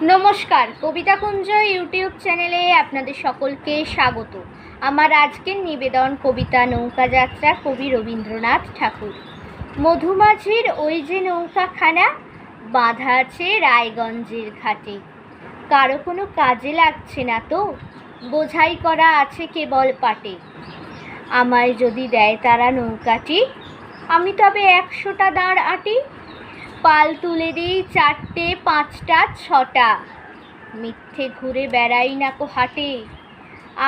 নমস্কার, কবিতা কুঞ্জ ইউটিউব চ্যানেলে আপনাদের সকলকে স্বাগত। আমার আজকের নিবেদন কবিতা নৌকা যাত্রা, কবি রবীন্দ্রনাথ ঠাকুর। মধুমাঝির ওই যে নৌকাখানা বাঁধা আছে রায়গঞ্জের ঘাটে, কারো কোনো কাজে লাগছে না তো, বোঝাই করা আছে কেবল পাটে। আমায় যদি দেয় তারা নৌকাটি, আমি তবে 100টা দাঁড় আঁটি। পাল তুলে দিই 4টে 5টা 6টা, মিথ্যে ঘুরে বেড়াই নাকো হাটে।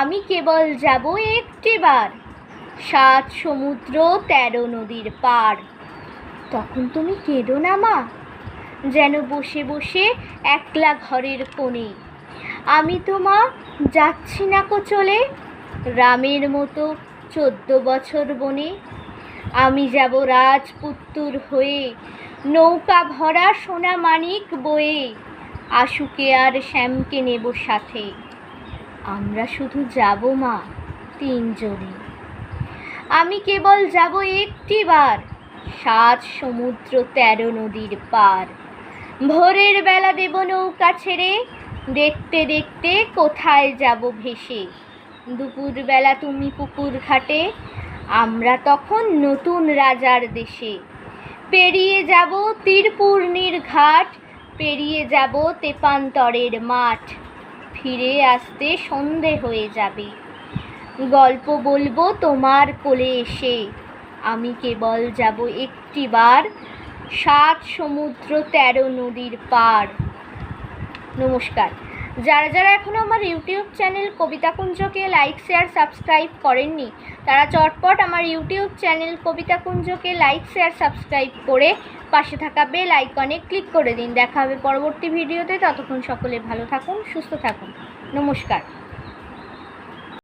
আমি কেবল যাব একটিবার, 7 সমুদ্র 13 নদীর পার। তখন তুমি কেঁদো না মা, যেন বসে বসে একলা ঘরের কোণে। আমি তো মা যাচ্ছি নাকো চলে, রামের মতো 14 বছর বনে। আমি যাব রাজপুত্তুর হয়ে, নৌকা ভরা সোনা মানিক বয়ে। আশুকে আর শ্যামকে নেব সাথে, আমরা শুধু যাব মা 3 জনে। আমি কেবল যাব একটিবার, 7 সমুদ্র 13 নদীর পার। ভোরের বেলা দেব নৌকা ছেড়ে, দেখতে দেখতে কোথায় যাব ভেসে। দুপুরবেলা তুমি পুকুর ঘাটে, আমরা তখন নতুন রাজার দেশে। পেরিয়ে যাব তীরপূর্ণির ঘাট, পেরিয়ে যাব তেপান্তরের মাঠ। ফিরে আসতে সন্ধে হয়ে যাবে, গল্প বলবো তোমার কোলে এসে। আমি কেবল যাব একটিবার, 7 সমুদ্র 13 নদীর পার। নমস্কার। যারা যারা এখনও আমার ইউটিউব চ্যানেল কবিতা কুঞ্জকে লাইক শেয়ার সাবস্ক্রাইব করেননি, তারা চটপট আমার ইউটিউব চ্যানেল কবিতা কুঞ্জকে লাইক শেয়ার সাবস্ক্রাইব করে পাশে থাকা বেল আইকনে ক্লিক করে দিন। দেখা হবে পরবর্তী ভিডিওতে। ততক্ষণ সকলে ভালো থাকুন, সুস্থ থাকুন। নমস্কার।